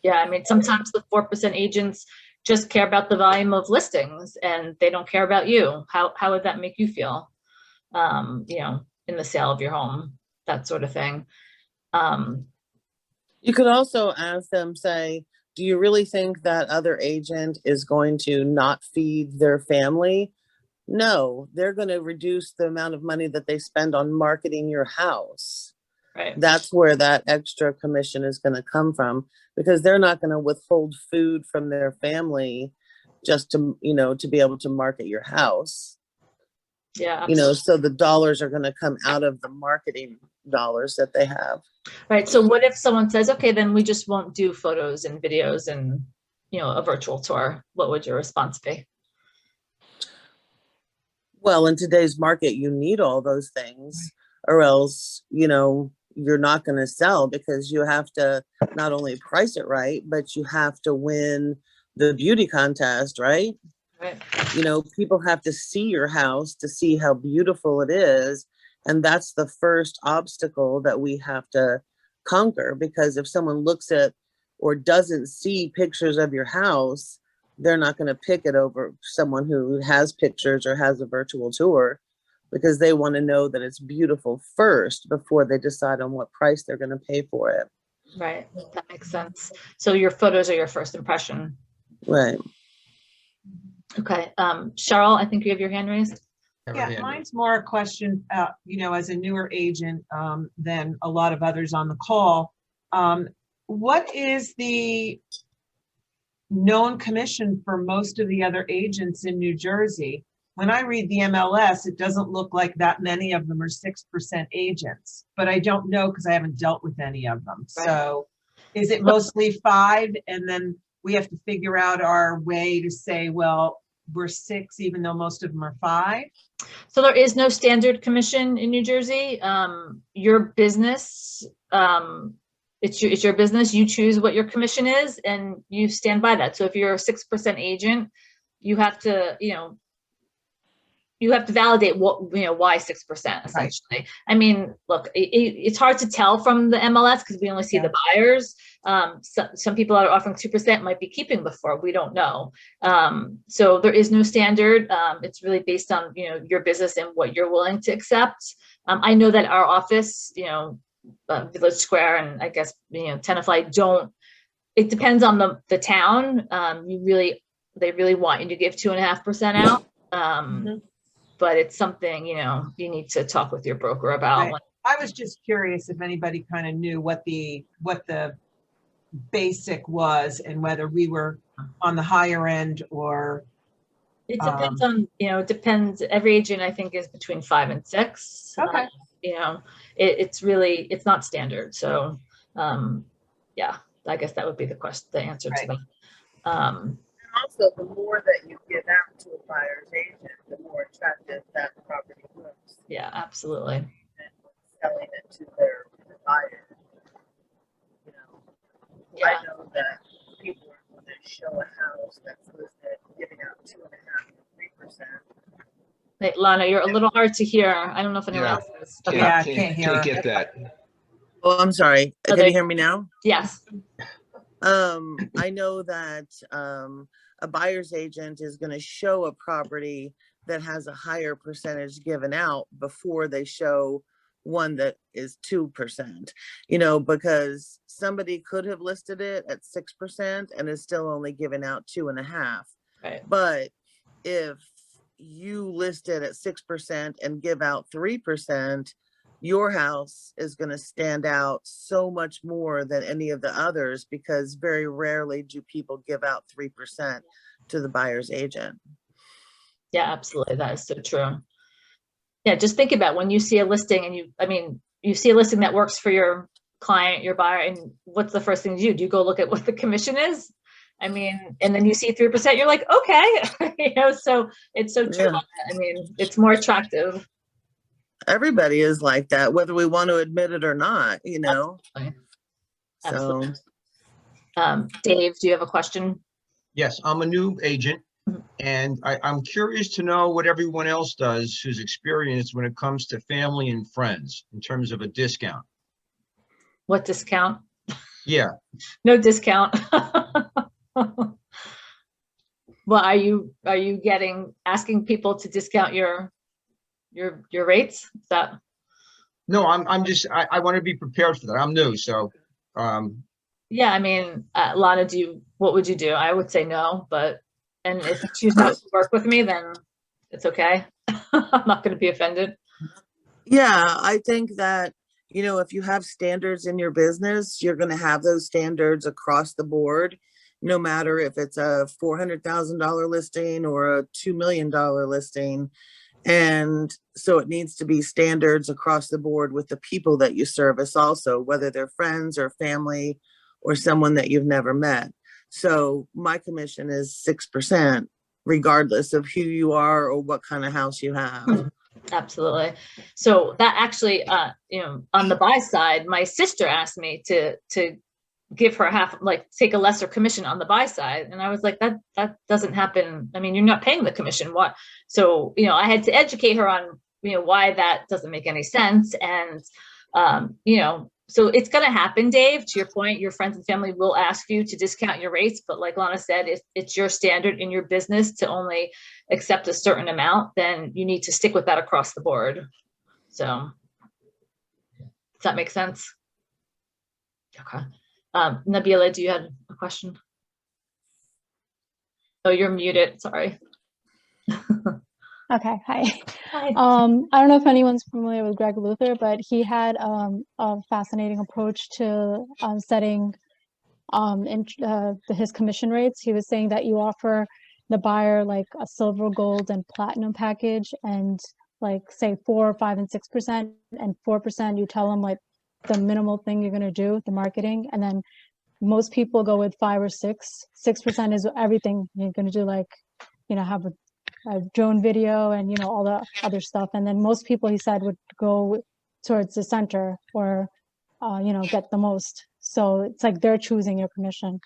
S1: Yeah, I mean, sometimes the 4% agents just care about the volume of listings and they don't care about you. How would that make you feel, in the sale of your home, that sort of thing.
S9: You could also ask them, say, do you really think that other agent is going to not feed their family? No, they're going to reduce the amount of money that they spend on marketing your house.
S1: Right.
S9: That's where that extra commission is going to come from, because they're not going to withhold food from their family just to, to be able to market your house.
S1: Yeah.
S9: So the dollars are going to come out of the marketing dollars that they have.
S1: Right. So what if someone says, okay, then we just won't do photos and videos and, a virtual tour? What would your response be?
S9: Well, in today's market, you need all those things, or else, you're not going to sell, because you have to not only price it right, but you have to win the beauty contest, right?
S1: Right.
S9: People have to see your house to see how beautiful it is. And that's the first obstacle that we have to conquer, because if someone looks at or doesn't see pictures of your house, they're not going to pick it over someone who has pictures or has a virtual tour, because they want to know that it's beautiful first before they decide on what price they're going to pay for it.
S1: Right. That makes sense. So your photos are your first impression.
S9: Right.
S1: Okay. Cheryl, I think you have your hand raised.
S11: Yeah, mine's more a question, as a newer agent than a lot of others on the call. What is the known commission for most of the other agents in New Jersey? When I read the MLS, it doesn't look like that many of them are 6% agents, but I don't know because I haven't dealt with any of them. Right. So is it mostly 5, and then we have to figure out our way to say, well, we're 6, even though most of them are 5?
S1: So there is no standard commission in New Jersey. Your business, it's your business. You choose what your commission is and you stand by that. So if you're a 6% agent, you have to, you have to validate what, why 6% essentially. I mean, look, it's hard to tell from the MLS because we only see the buyers. Some people that are offering 2% might be keeping the 4. We don't know. So there is no standard. It's really based on, your business and what you're willing to accept. I know that our office, Village Square and I guess, Tenafly don't, it depends on the town. They really want you to give 2.5% out. But it's something, you need to talk with your broker about.
S11: Right. I was just curious if anybody kind of knew what the basic was and whether we were on the higher end or.
S1: It depends on, it depends. Every agent I think is between 5 and 6.
S11: Okay.
S1: It's not standard. So, yeah, I guess that would be the answer to that.
S9: Also, the more that you give out to a buyer's agent, the more attractive that property looks.
S1: Yeah, absolutely.
S9: And selling it to their buyer.
S1: Yeah.
S9: I know that people are going to show a house that's listed giving out 2.5 to 3%.
S1: Hey, Lana, you're a little hard to hear. I don't know if anyone else is. Okay.
S11: Yeah, I can't hear.
S2: Can't get that.
S9: Oh, I'm sorry. Can you hear me now?
S1: Yes.
S9: I know that a buyer's agent is going to show a property that has a higher percentage given out before they show one that is 2%, because somebody could have listed it at 6% and is still only giving out 2.5.
S1: Right.
S9: But if you list it at 6% and give out 3%, your house is going to stand out so much more than any of the others, because very rarely do people give out 3% to the buyer's agent.
S1: Yeah, absolutely. That is so true. Yeah, just think about when you see a listing and you see a listing that works for your client, your buyer, and what's the first thing you do? Do you go look at what the commission is? And then you see 3%, you're like, okay, so it's so true. Yeah. It's more attractive.
S9: Everybody is like that, whether we want to admit it or not,
S1: Absolutely.
S9: So,
S1: Dave, do you have a question?
S12: Yes, I'm a new agent, and I'm curious to know what everyone else does who's experienced when it comes to family and friends in terms of a discount.
S1: What discount?
S12: Yeah.
S1: No discount. Well, are you asking people to discount your rates? Is that?
S12: No, I want to be prepared for that. I'm new, so.
S1: Yeah, Lana, what would you do? I would say no, and if you choose not to work with me, then it's okay. I'm not going to be offended.
S9: Yeah, I think that, if you have standards in your business, you're going to have those standards across the board, no matter if it's a $400,000 listing or a $2 million listing. And so it needs to be standards across the board with the people that you service also, whether they're friends or family or someone that you've never met. So my commission is 6%, regardless of who you are or what kind of house you have.
S1: Absolutely. So that actually, on the buy side, my sister asked me to give her half, take a lesser commission on the buy side. And I was like, that doesn't happen. You're not paying the commission. What? So, I had to educate her on, why that doesn't make any sense. And, so it's going to happen, Dave, to your point, your friends and family will ask you to discount your rates. But like Lana said, if it's your standard in your business to only accept a certain amount, then you need to stick with that across the board. So does that make sense? Okay. Nabila, do you have a question? Oh, you're muted. Sorry.
S5: Okay, hi.
S1: Hi.
S5: I don't know if anyone's familiar with Greg Luther, but he had a fascinating approach to setting his commission rates. He was saying that you offer the buyer like a silver, gold, and platinum package, and say 4, 5, and 6%, and 4% you tell them the minimal thing you're going to do, the marketing, and then most people go with 5 or 6. 6% is everything you're going to do, have a drone video and all the other stuff, and then most people, he said, would go towards the center or get the most. So it's they're choosing your commission.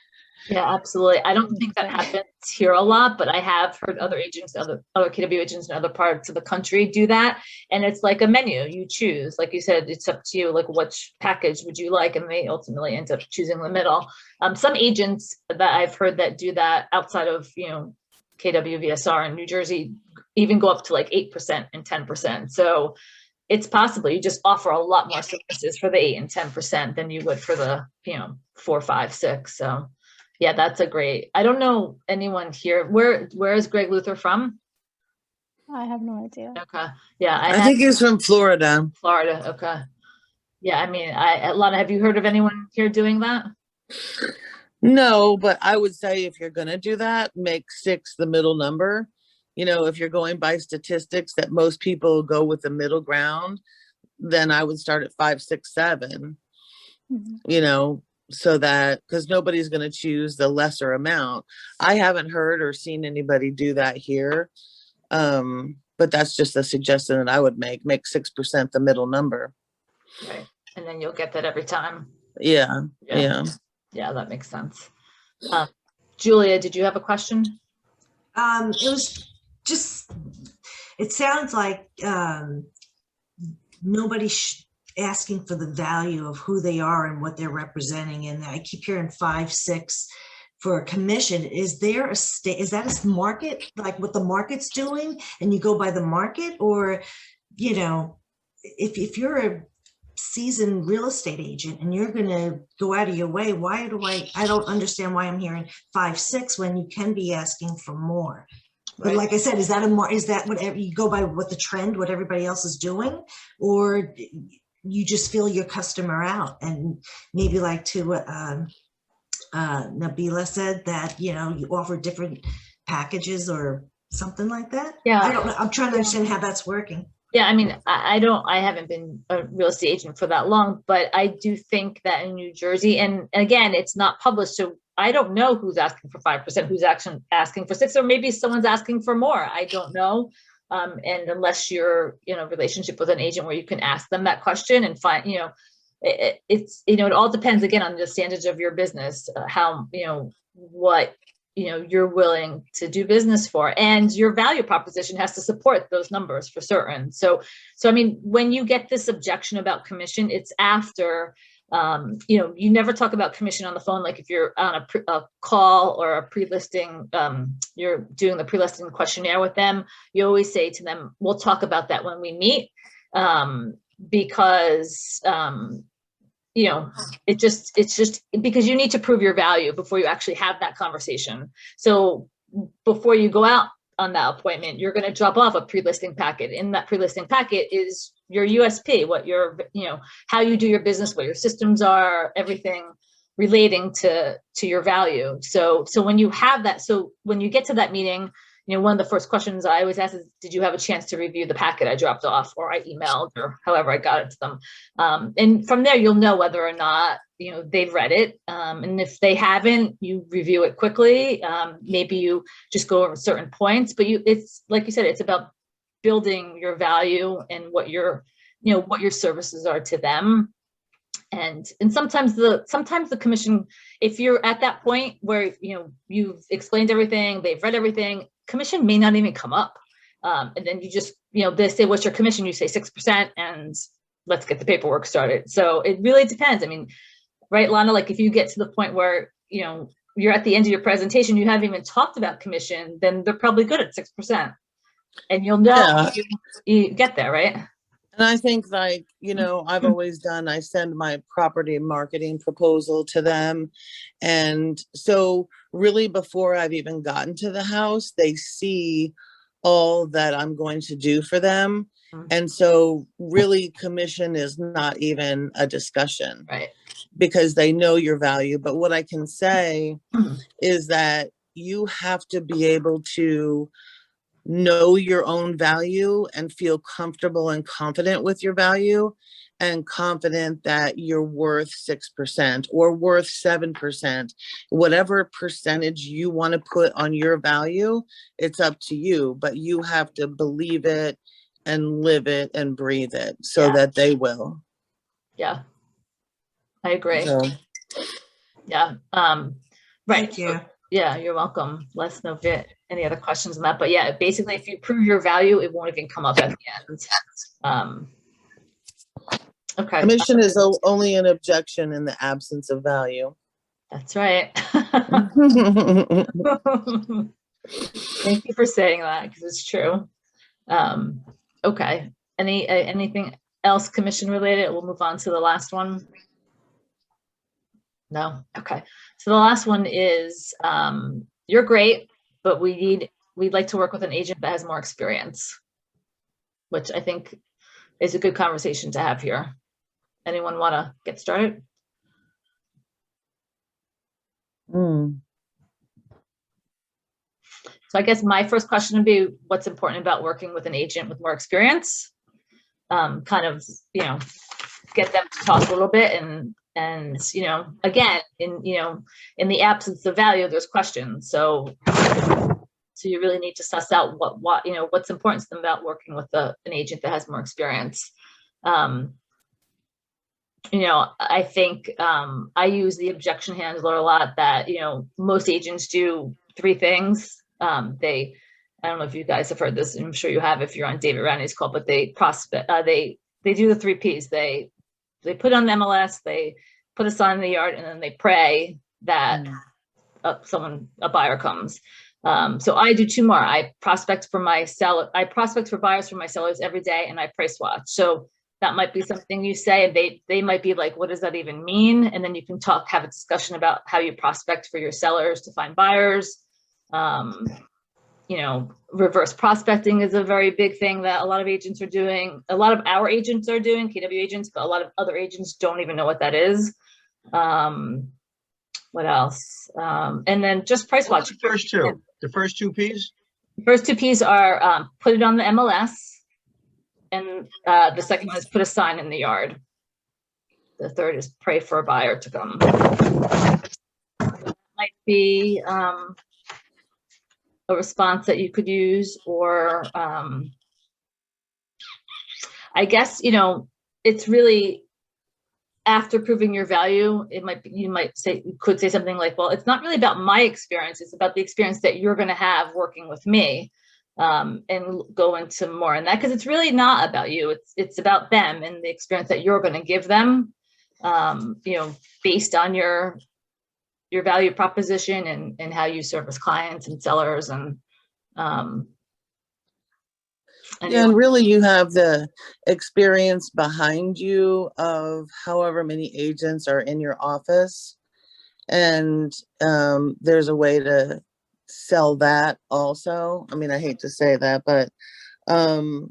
S1: Yeah, absolutely. I don't think that happens here a lot, but I have heard other agents, other KW agents in other parts of the country do that. And it's like a menu. You choose, like you said, it's up to you, like which package would you like? And they ultimately end up choosing the middle. Some agents that I've heard that do that outside of, KW VSR in New Jersey, even go up to like 8% and 10%. So it's possible you just offer a lot more services for the 8 and 10% than you would for the, 4, 5, 6. So yeah, that's a great. I don't know anyone here. Where is Greg Luther from?
S5: I have no idea.
S1: Okay. Yeah.
S9: I think he's from Florida.
S1: Florida. Okay. Yeah. I mean, Lana, have you heard of anyone here doing that?
S9: No, but I would say if you're going to do that, make 6 the middle number. If you're going by statistics that most people go with the middle ground, then I would start at 5, 6, 7, so that, because nobody's going to choose the lesser amount. I haven't heard or seen anybody do that here. But that's just a suggestion that I would make 6% the middle number.
S1: Right. And then you'll get that every time.
S9: Yeah.
S1: Yeah, that makes sense. Julia, did you have a question?
S4: It was just, it sounds like nobody's asking for the value of who they are and what they're representing. And I keep hearing 5, 6 for a commission. Is there is that a market, like what the market's doing and you go by the market? Or, if you're a seasoned real estate agent and you're going to go out of your way, I don't understand why I'm hearing 5, 6 when you can be asking for more. But like I said, is that whatever you go by, what the trend, what everybody else is doing, or you just feel your customer out? And maybe like to what Nabila said, that you offer different packages or something like that.
S1: Yeah,
S4: I don't know. I'm trying to understand how that's working.
S1: Yeah, I mean, I haven't been a real estate agent for that long, but I do think that in New Jersey, and again, it's not published, so I don't know who's asking for 5%, who's actually asking for 6, or maybe someone's asking for more. I don't know. And unless you're in a relationship with an agent where you can ask them that question and find, it all depends again on the standards of your business, how, what you're willing to do business for, and your value proposition has to support those numbers for certain. So I mean, when you get this objection about commission, it's after, you never talk about commission on the phone. Like if you're on a call or a pre-listing, you're doing the pre-listing questionnaire with them, you always say to them, we'll talk about that when we meet, because it's just because you need to prove your value before you actually have that conversation. So before you go out on that appointment, you're going to drop off a pre-listing packet. In that pre-listing packet is your USP, what your, how you do your business, what your systems are, everything relating to your value. So when you have that, so when you get to that meeting, one of the first questions I always ask is, did you have a chance to review the packet I dropped off, or I emailed, or however I got it to them? And from there, you'll know whether or not, they've read it. And if they haven't, you review it quickly. Maybe you just go over certain points, but it's like you said, it's about building your value and what your services are to them. And sometimes the commission, if you're at that point where, you've explained everything, they've read everything, commission may not even come up. And then you just, they say, what's your commission? You say 6% and let's get the paperwork started. So it really depends. I mean, right, Lana, like if you get to the point where, you're at the end of your presentation, you haven't even talked about commission, then they're probably good at 6%. And you'll know you get there, right?
S9: And I think I've always done, I send my property marketing proposal to them. And so really before I've even gotten to the house, they see all that I'm going to do for them. And so really commission is not even a discussion,
S1: right?
S9: Because they know your value. But what I can say is that you have to be able to know your own value and feel comfortable and confident with your value, and confident that you're worth 6% or worth 7%, whatever percentage you want to put on your value, it's up to you, but you have to believe it and live it and breathe it so that they will. Yeah,
S1: I agree.
S9: So.
S1: Yeah. Right.
S4: Thank you.
S1: Yeah, you're welcome. Let us know if you have any other questions on that. But yeah, basically, if you prove your value, it won't even come up at the end. Okay.
S9: Commission is only an objection in the absence of value.
S1: That's right. Thank you for saying that, because it's true. Okay. Anything else commission related? We'll move on to the last one. No. Okay. So the last one is, you're great, but we'd like to work with an agent that has more experience, which I think is a good conversation to have here. Anyone want to get started? So I guess my first question would be, what's important about working with an agent with more experience? Kind of, get them to talk a little bit, and again, in the absence of value, there's questions. So you really need to suss out what's important to them about working with an agent that has more experience. I think I use the objection handler a lot. That most agents do three things. I don't know if you guys have heard this, and I'm sure you have if you're on David Rowney's call, but they prospect, they do the 3 Ps. They put on the MLS, they put a sign in the yard, and then they pray that a buyer comes. So I do 2 more. I prospect for buyers for my sellers every day, and I price watch. So that might be something you say, and they might be like, what does that even mean? And then you can have a discussion about how you prospect for your sellers to find buyers. Reverse prospecting is a very big thing that a lot of agents are doing. A lot of our agents are doing, KW agents, but a lot of other agents don't even know what that is. What else? And then just price watch.
S12: The first 2. The first 2 Ps?
S1: The first 2 Ps are put it on the MLS. And the second one is put a sign in the yard. The third is pray for a buyer to come. That might be a response that you could use, or I guess, it's really after proving your value, you could say something like, well, it's not really about my experience. It's about the experience that you're going to have working with me. And go into more on that, because it's really not about you. It's about them and the experience that you're going to give them, based on your value proposition and how you service clients and sellers. And
S9: really you have the experience behind you of however many agents are in your office. And there's a way to sell that also. I mean, I hate to say that, but
S1: no,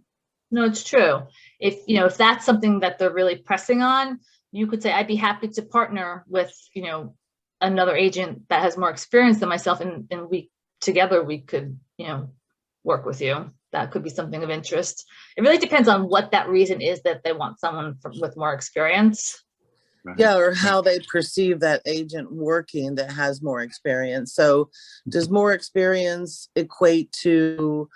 S1: it's true. If that's something that they're really pressing on, you could say, I'd be happy to partner with another agent that has more experience than myself, and we could work with you. That could be something of interest. It really depends on what that reason is that they want someone with more experience.
S9: Yeah, or how they perceive that agent working that has more experience. So does more experience equate to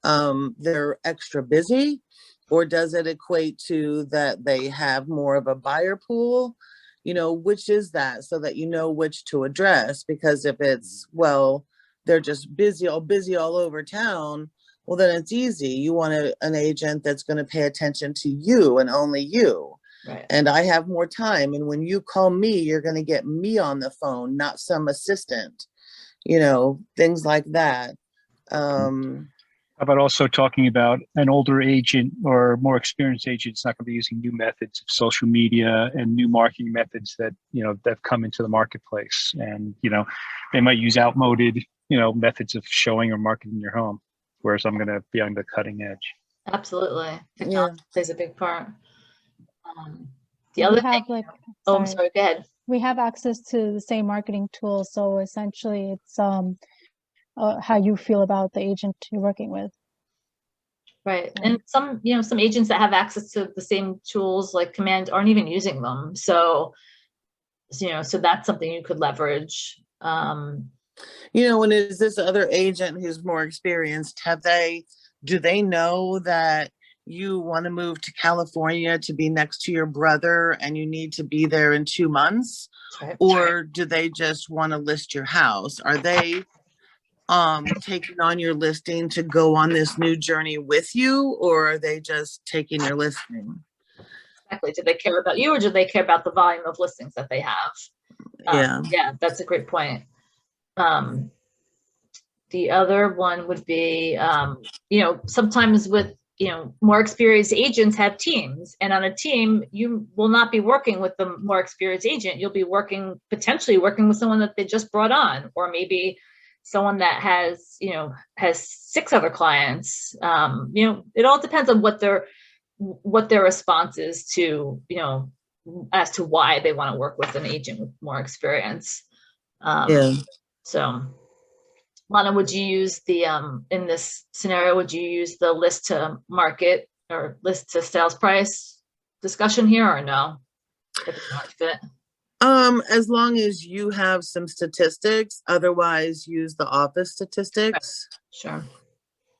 S9: they're extra busy, or does it equate to that they have more of a buyer pool? Which is that, so that you know which to address? Because if it's, well, they're just busy all over town, well, then it's easy. You want an agent that's going to pay attention to you and only you.
S1: Right.
S9: And I have more time. And when you call me, you're going to get me on the phone, not some assistant, things like that.
S13: How about also talking about an older agent or more experienced agent is not going to be using new methods of social media and new marketing methods that, that have come into the marketplace. And, they might use outmoded, methods of showing or marketing your home, whereas I'm going to be on the cutting edge.
S1: Absolutely. Technology plays a big part. The other thing, I'm sorry, go ahead.
S5: We have access to the same marketing tools, so essentially it's how you feel about the agent you're working with.
S1: Right, and some agents that have access to the same tools like Command aren't even using them. So that's something you could leverage.
S9: And is this other agent who's more experienced, do they know that you want to move to California to be next to your brother and you need to be there in 2 months?
S1: Right.
S9: Or do they just want to list your house? Are they taking on your listing to go on this new journey with you, or are they just taking your listing?
S1: Exactly. Do they care about you, or do they care about the volume of listings that they have? Yeah, that's a great point. The other one would be, sometimes with, more experienced agents have teams, and on a team, you will not be working with the more experienced agent. You'll be potentially working with someone that they just brought on, or maybe someone that has 6 other clients. It all depends on what their response is to, as to why they want to work with an agent with more experience. So Lana, would you use the, in this scenario, would you use the list to market or list to sales price discussion here, or no? If it's not fit?
S9: As long as you have some statistics, otherwise use the office statistics.
S1: Sure.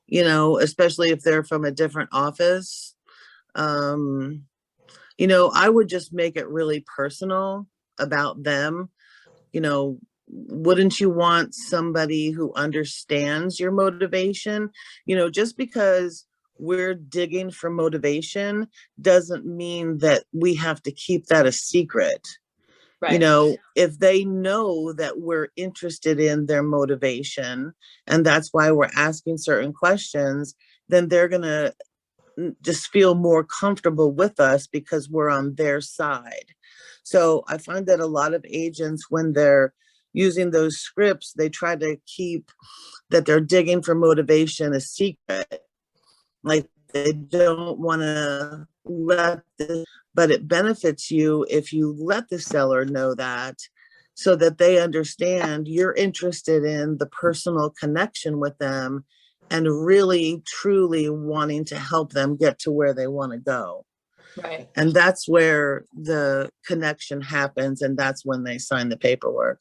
S9: Especially if they're from a different office. I would just make it really personal about them. Wouldn't you want somebody who understands your motivation? Just because we're digging for motivation doesn't mean that we have to keep that a secret.
S1: Right.
S9: If they know that we're interested in their motivation and that's why we're asking certain questions, then they're going to just feel more comfortable with us because we're on their side. So I find that a lot of agents, when they're using those scripts, they try to keep that they're digging for motivation a secret. Like they don't want to let this, but it benefits you if you let the seller know that, so that they understand you're interested in the personal connection with them and really truly wanting to help them get to where they want to go.
S1: Right.
S9: And that's where the connection happens, and that's when they sign the paperwork.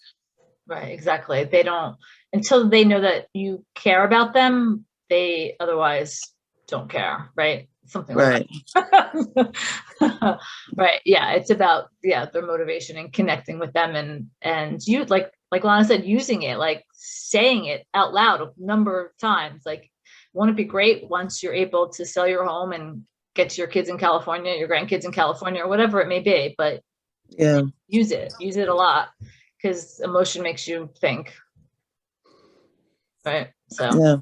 S1: Right, exactly. They don't, until they know that you care about them, they otherwise don't care, right? Something like that. Right. Yeah, it's about their motivation and connecting with them, and you, like Lana said, using it, like saying it out loud a number of times. Like, won't it be great once you're able to sell your home and get to your kids in California, your grandkids in California, or whatever it may be, but use it a lot, because emotion makes you think. Right. So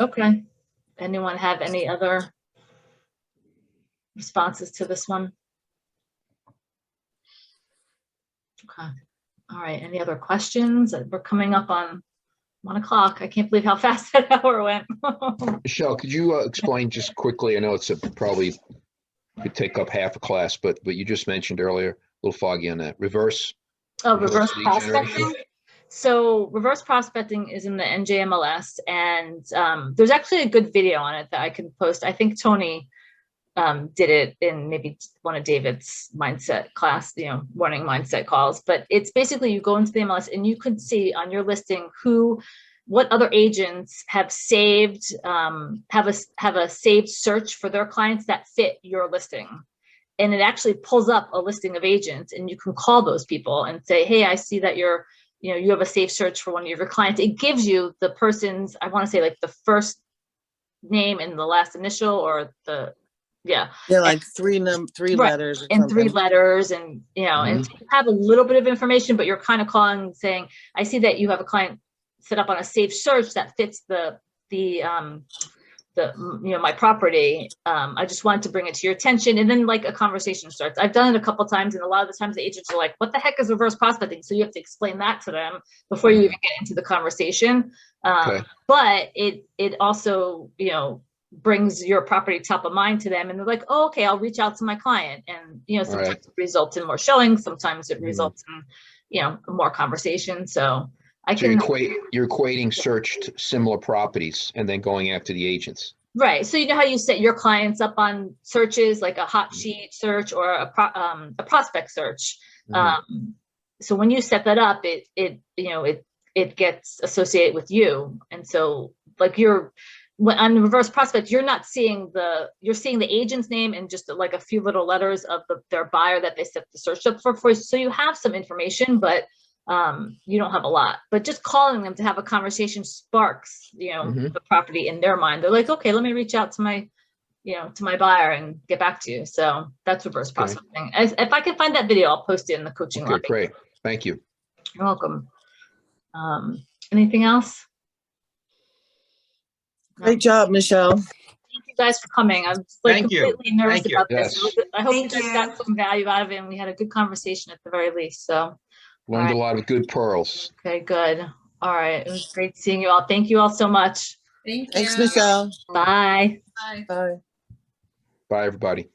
S1: okay. Anyone have any other responses to this one? Okay. All right. Any other questions? We're coming up on 1 o'clock. I can't believe how fast that hour went.
S2: Michele, could you explain just quickly? I know it's probably could take up half a class, but you just mentioned earlier, a little foggy on that. Reverse
S1: reverse
S2: lead
S1: prospecting.
S2: generation?
S1: So reverse prospecting is in the NJMLS, and there's actually a good video on it that I can post. I think Tony did it in maybe one of David's mindset class, morning mindset calls. But it's basically, you go into the MLS and you could see on your listing what other agents have saved, have a saved search for their clients that fit your listing. And it actually pulls up a listing of agents, and you can call those people and say, hey, I see that you have a safe search for one of your clients. It gives you the person's, I want to say, like the first name and the last initial, or
S9: like three letters
S1: and 3 letters, and and so you have a little bit of information, but you're kind of calling and saying, I see that you have a client set up on a safe search that fits my property. I just wanted to bring it to your attention. And then like a conversation starts. I've done it a couple of times, and a lot of the times the agents are like, what the heck is reverse prospecting? So you have to explain that to them before you even get into the conversation. But it also, brings your property top of mind to them, and they're like, oh, okay, I'll reach out to my client. And, sometimes it results in more showings. Sometimes it results in, more conversation. So
S2: you're equating searched similar properties and then going after the agents.
S1: Right. So you know how you set your clients up on searches, like a hot sheet search or a prospect search. So when you set that up, it gets associated with you. And so like when on reverse prospect, you're not seeing you're seeing the agent's name and just like a few little letters of their buyer that they set the search up for. So you have some information, but you don't have a lot. But just calling them to have a conversation sparks, the property in their mind. They're like, okay, let me reach out to my, to my buyer and get back to you. So that's reverse prospecting. If I can find that video, I'll post it in the coaching lobby.
S2: Great. Thank you.
S1: You're welcome. Anything else?
S9: Great job, Michelle.
S1: Thank you guys for coming. I'm like completely nervous about this.
S2: Yes.
S1: I hope you guys got some value out of it, and we had a good conversation at the very least. So
S2: Learned a lot of good pearls.
S1: okay, good. All right. It was great seeing you all. Thank you all so much.
S7: Thank you.
S9: Thanks, Michelle.
S1: Bye.
S7: Bye.
S9: Bye.
S2: Bye, everybody.